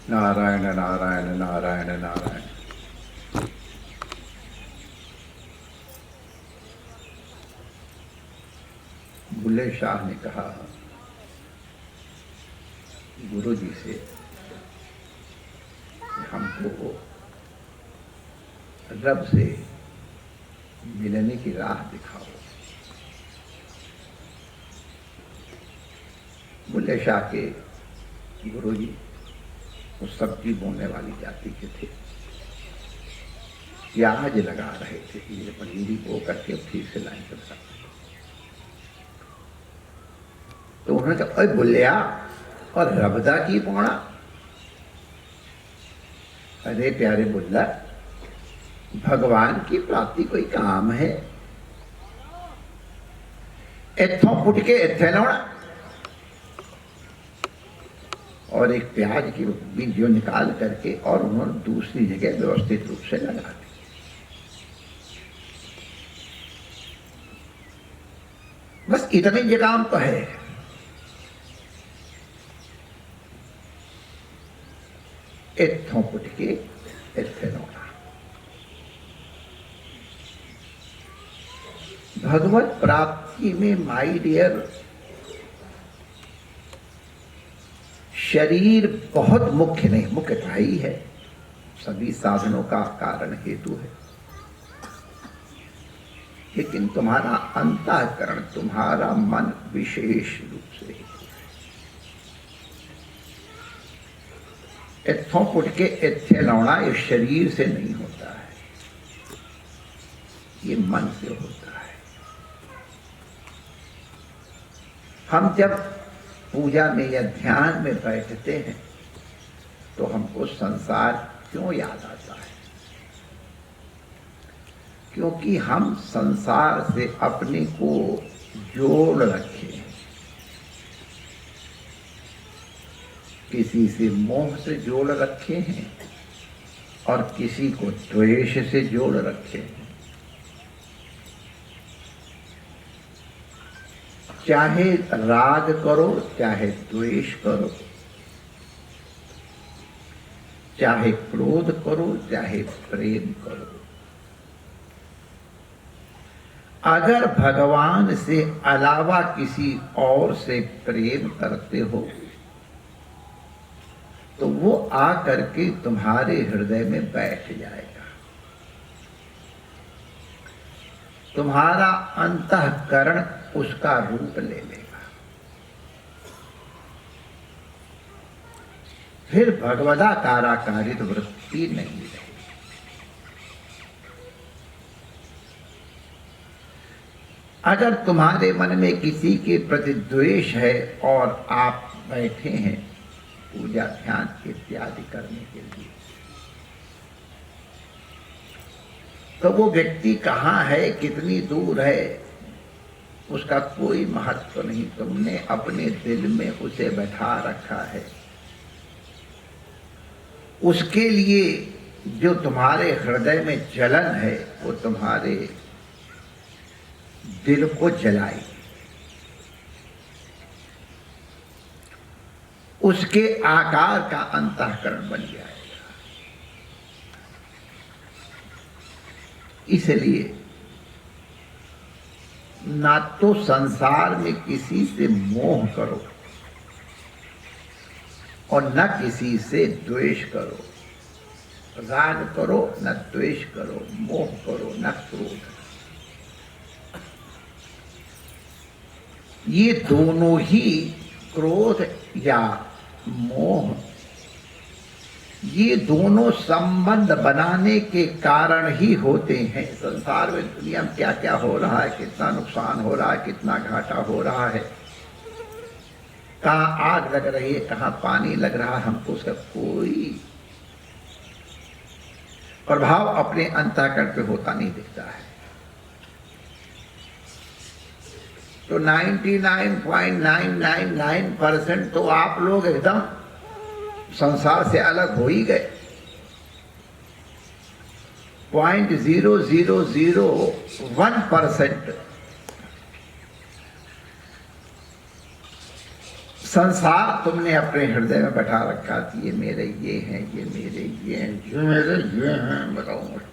नारायण नारायण नारायण नारायण। बुल्ले शाह ने कहा गुरु जी से, हमको रब से मिलने की राह दिखाओ। बुल्ले शाह के गुरु जी उस सब्जी बोने वाली जाति के थे। प्याज लगा रहे थे, ये पनीरी बो करके फिर से लाइन कर सकते। तो उन्होंने कहा, अरे बुल्लिया और रबदा की पौड़ा। अरे प्यारे बुल्ला, भगवान की प्राप्ति कोई काम है? इथों फुट के इथे लाना और एक प्याज की बीजों निकाल करके और उन्होंने दूसरी जगह व्यवस्थित रूप से लगा दी। बस इतने ये काम तो है। इथों फुट के इथे लाना। भगवत प्राप्ति में माय डियर, शरीर बहुत मुख्य नहीं, मुख्य तो ही है, सभी साधनों का कारण हेतु है, लेकिन तुम्हारा अंतःकरण, तुम्हारा मन विशेष रूप से हेतु है। इथों फुट के इथे लाना ये शरीर से नहीं होता है, ये मन से होता है। हम जब पूजा में या ध्यान में बैठते हैं तो हमको संसार क्यों याद आता है? क्योंकि हम संसार से अपने को जोड़ रखे हैं। किसी से मोह से जोड़ रखे हैं और किसी को द्वेष से जोड़ रखे हैं। चाहे राग करो, चाहे द्वेष करो, चाहे क्रोध करो, चाहे प्रेम करो, अगर भगवान से अलावा किसी और से प्रेम करते हो तो वो आकर के तुम्हारे हृदय में बैठ जाएगा। तुम्हारा अंतःकरण उसका रूप ले लेगा। फिर भगवदाकाराकारित वृत्ति नहीं रहेगी। अगर तुम्हारे मन में किसी के प्रति द्वेष है और आप बैठे हैं पूजा ध्यान इत्यादि करने के लिए, तो वो व्यक्ति कहाँ है, कितनी दूर है, उसका कोई महत्व नहीं। तुमने अपने दिल में उसे बैठा रखा है। उसके लिए जो तुम्हारे हृदय में जलन है वो तुम्हारे दिल को जलाएगी। उसके आकार का अंतःकरण बन जाएगा। इसलिए ना तो संसार में किसी से मोह करो और न किसी से द्वेष करो। राग करो न द्वेष करो, मोह करो न क्रोध। ये दोनों ही, क्रोध या मोह, ये दोनों संबंध बनाने के कारण ही होते हैं। संसार में दुनिया में क्या क्या हो रहा है, कितना नुकसान हो रहा है, कितना घाटा हो रहा है, कहाँ आग लग रही है, कहाँ पानी लग रहा है, हमको उसका कोई प्रभाव अपने अंतःकरण पे होता नहीं दिखता है। तो 99.999% तो आप लोग एकदम संसार से अलग हो ही गए। 0.0001% संसार तुमने अपने हृदय में बैठा रखा कि ये मेरे ये हैं, ये मेरे ये हैं, ये मेरे ये हैं, बताओ मुझे।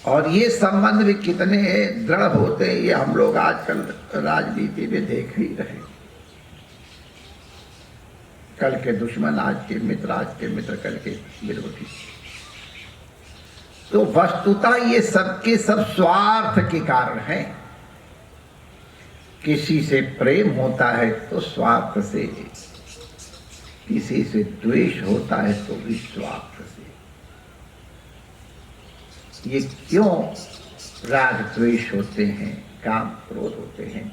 और ये संबंध भी कितने दृढ़ होते हैं, ये हम लोग आजकल राजनीति में देख ही रहे। कल के दुश्मन आज के मित्र, आज के मित्र कल के विरोधी। तो वस्तुतः ये सबके सब स्वार्थ के कारण है। किसी से प्रेम होता है तो स्वार्थ से, किसी से द्वेष होता है तो भी स्वार्थ से। ये क्यों राग द्वेष होते हैं, काम क्रोध होते हैं?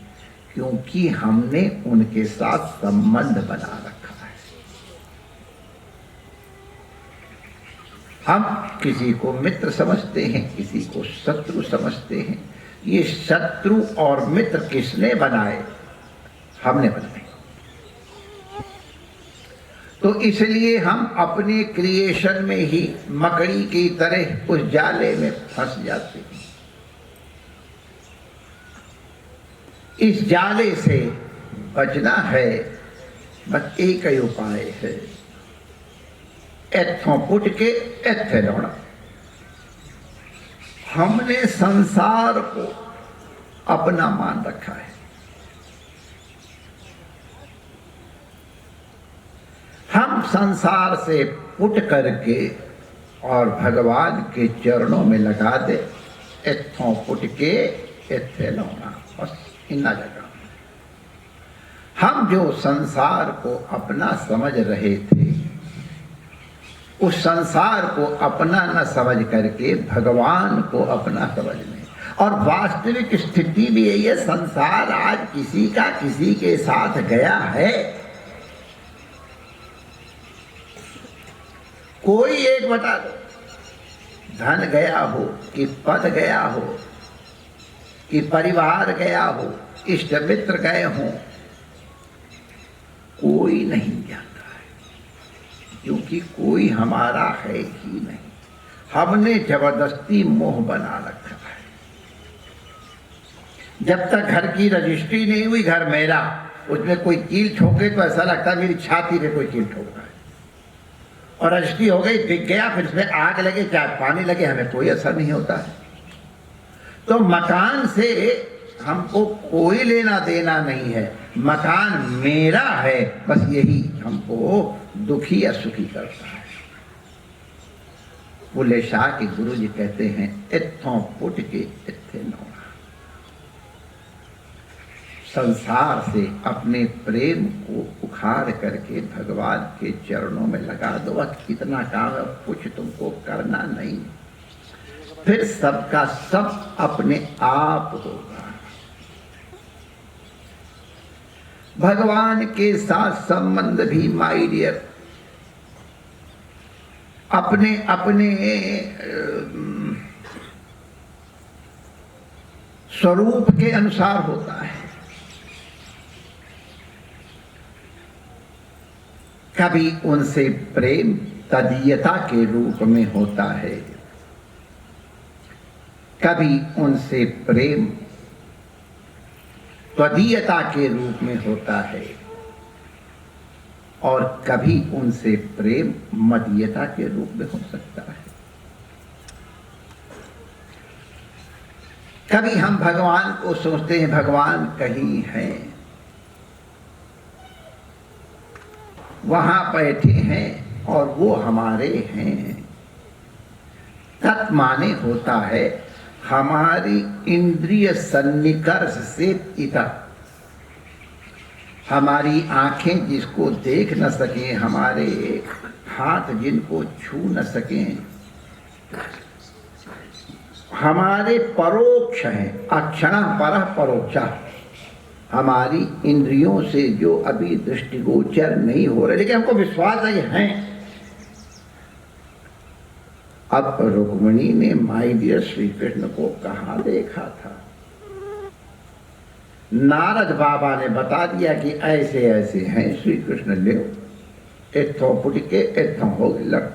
क्योंकि हमने उनके साथ संबंध बना रखा है। हम किसी को मित्र समझते हैं, किसी को शत्रु समझते हैं। ये शत्रु और मित्र किसने बनाए? हमने बनाए। तो इसलिए हम अपने क्रिएशन में ही मकड़ी की तरह उस जाले में फंस जाते हैं। इस जाले से बचना है, बस एक ही उपाय है, इत्थों पुट के इत्थे लौना। हमने संसार को अपना मान रखा है। हम संसार से पुट करके और भगवान के चरणों में लगा दे, इत्थों पुट के इत्थे लौना, बस इतना जगह। हम जो संसार को अपना समझ रहे थे, उस संसार को अपना न समझ करके भगवान को अपना समझने। और वास्तविक स्थिति भी यही है, संसार आज किसी का किसी के साथ गया है। कोई एक बता दो, धन गया हो कि पद गया हो कि परिवार गया हो, इष्ट मित्र गए हों, कोई नहीं जानता है, क्योंकि कोई हमारा है ही नहीं। हमने जबरदस्ती मोह बना रखा है। जब तक घर की रजिस्ट्री नहीं हुई, घर मेरा, उसमें कोई कील ठोके तो ऐसा लगता है मेरी छाती पे कोई कील ठोक रहा है। और रजिस्ट्री हो गई, बिक गया, फिर इसमें आग लगे चाहे पानी लगे, हमें कोई असर नहीं होता है। तो मकान से हमको कोई लेना देना नहीं है, मकान मेरा है, बस यही हमको दुखी या सुखी करता है। बुल्ले शाह के गुरु जी कहते हैं, इत्थों पुट के इत्थे लौना। संसार से अपने प्रेम को उखाड़ करके भगवान के चरणों में लगा दो। कितना काम है, कुछ तुमको करना नहीं, फिर सबका सब अपने आप होगा। भगवान के साथ संबंध भी माय डियर अपने अपने स्वरूप के अनुसार होता है। कभी उनसे प्रेम तदीयता के रूप में होता है, कभी उनसे प्रेम त्वदीयता के रूप में होता है, और कभी उनसे प्रेम मदीयता के रूप में हो सकता है। कभी हम भगवान को सोचते हैं भगवान कहीं हैं, वहां बैठे हैं और वो हमारे हैं। तत् माने होता है हमारी इंद्रिय सन्निकर्ष से इतर। हमारी आंखें जिसको देख न सकें, हमारे हाथ जिनको छू न सकें, हमारे परोक्ष हैं। अक्षणः परः परोक्षः, हमारी इंद्रियों से जो अभी दृष्टिगोचर नहीं हो रहे, लेकिन हमको विश्वास है। अब रुक्मिणी ने माय डियर श्री कृष्ण को कहाँ देखा था? नारद बाबा ने बता दिया कि ऐसे ऐसे हैं श्री कृष्ण, ले इत्थों पुट के इत्थों हो गए लग।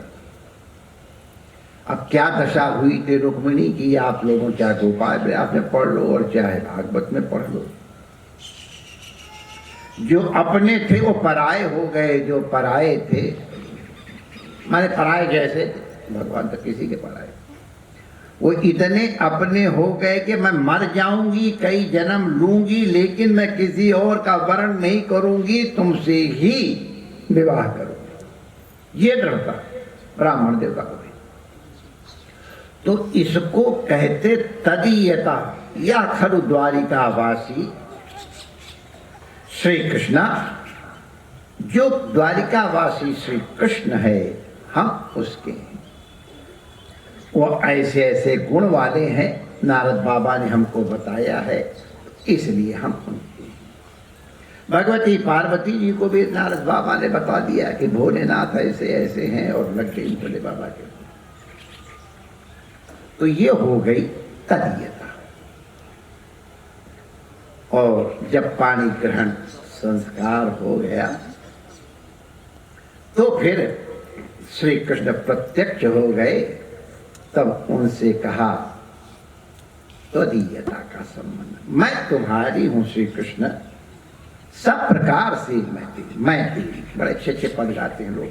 अब अब क्या दशा हुई थी रुक्मिणी की, आप लोगों चाहे गोपाल व्यास में पढ़ लो और चाहे भागवत में पढ़ लो। जो अपने थे वो पराये हो गए, जो पराये थे माने पराये जैसे थे, भगवान तो किसी के पराये, वो इतने अपने हो गए कि मैं मर जाऊंगी, कई जन्म लूंगी, लेकिन मैं किसी और का वर्ण नहीं करूंगी, तुमसे ही विवाह करूंगी। ये दृढ़ता ब्राह्मण देवता को भी। तो इसको कहते तदीयता, या खरु द्वारिकावासी श्री कृष्ण। जो द्वारिकावासी श्री कृष्ण है, हम उसके हैं। वो ऐसे ऐसे गुण वाले हैं, नारद बाबा ने हमको बताया है, इसलिए हम उनके हैं। भगवती पार्वती जी को भी नारद बाबा ने बता दिया कि भोलेनाथ ऐसे ऐसे हैं, और लग गई भोले बाबा के। तो ये हो गई तदीयता। और जब पाणी ग्रहण संस्कार हो गया तो फिर श्री कृष्ण प्रत्यक्ष हो गए। तब उनसे कहा तदीयता का संबंध, मैं तुम्हारी हूं श्री कृष्ण, सब प्रकार से मैं तेरी। बड़े अच्छे अच्छे पद गाते हैं लोग,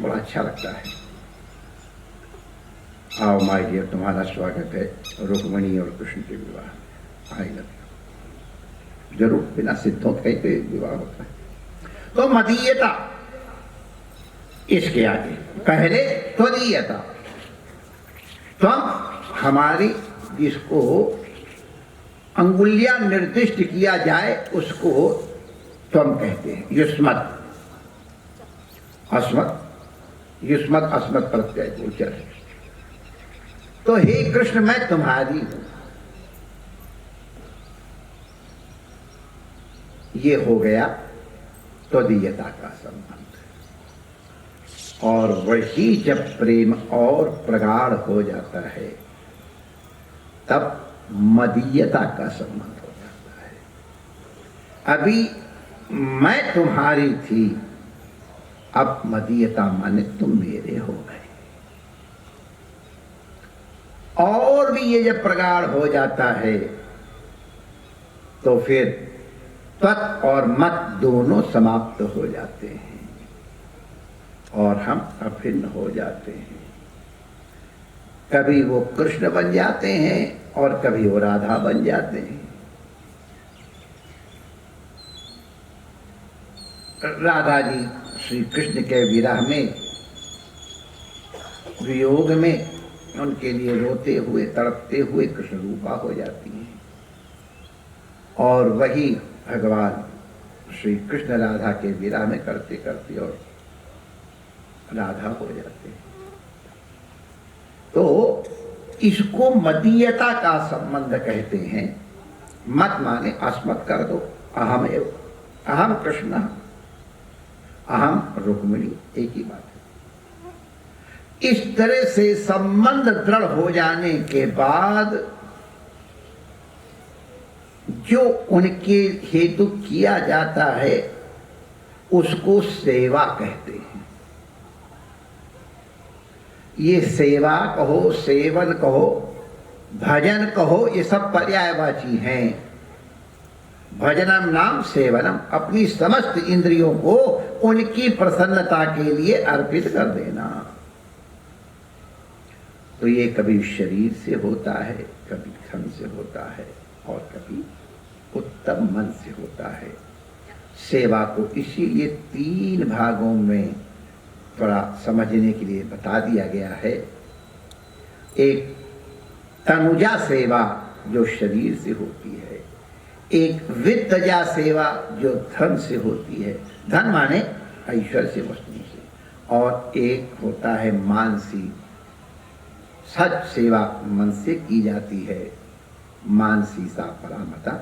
बड़ा अच्छा लगता है। आओ माय डियर, तुम्हारा स्वागत है रुक्मिणी और कृष्ण के विवाह। I love you. जरूर, बिना सिद्धों कहीं पे विवाह होता है। तो मदीयता, इसके आगे पहले त्वदीयता, तुम हमारी, जिसको अंगुलियां निर्दिष्ट किया जाए उसको तुम कहते हैं। युष्मत अस्मत, युष्मत अस्मत प्रत्यय गोचर है। तो हे कृष्ण, मैं तुम्हारी हूं। ये हो गया त्वदीयता का संबंध। और वही जब प्रेम और प्रगाढ़ हो जाता है, तब मदीयता का संबंध हो जाता है। अभी मैं तुम्हारी थी, अब मदीयता माने तुम मेरे हो गए। और भी ये जब प्रगाढ़ हो जाता है तो फिर त्वत् और मत दोनों समाप्त हो जाते हैं और हम अभिन्न हो जाते हैं। कभी वो कृष्ण बन जाते हैं और कभी वो राधा बन जाते हैं। राधा जी श्री कृष्ण के विरह में, वियोग में, उनके लिए रोते हुए तड़पते हुए कृष्ण रूपा हो जाती हैं। और वही भगवान श्री कृष्ण राधा के विरह में करते करते और राधा हो जाते हैं। तो इसको मदीयता का संबंध कहते हैं। मत माने अस्मत् कर दो, अहम एव, अहम कृष्ण, अहम रुक्मिणी, एक ही बात है। इस तरह से संबंध दृढ़ हो जाने के बाद जो उनके हेतु किया जाता है उसको सेवा कहते हैं। ये सेवा कहो, सेवन कहो, भजन कहो, ये सब पर्यायवाची हैं। भजनम नाम सेवनम, अपनी समस्त इंद्रियों को उनकी प्रसन्नता के लिए अर्पित कर देना। तो ये कभी शरीर से होता है, कभी धन से होता है, और कभी उत्तम मन से होता है। सेवा को इसीलिए 3 भागों में थोड़ा समझने के लिए बता दिया गया है। एक तनुजा सेवा जो शरीर से होती है, एक वित्तजा सेवा जो धन से होती है, धन माने ऐश्वर्य से, वस्तुओं से, और एक होता है मानसी, सच सेवा मन से की जाती है, मानसी सा परामता।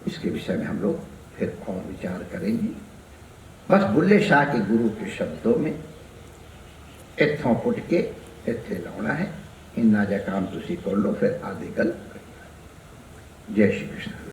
इसके विषय में हम लोग फिर और विचार करेंगे। बस बुल्ले शाह के गुरु के शब्दों में इत्थों पुट के इत्थे लाना है। इन्ना जा काम तुसी कर लो, फिर आदि कल। जय श्री कृष्ण।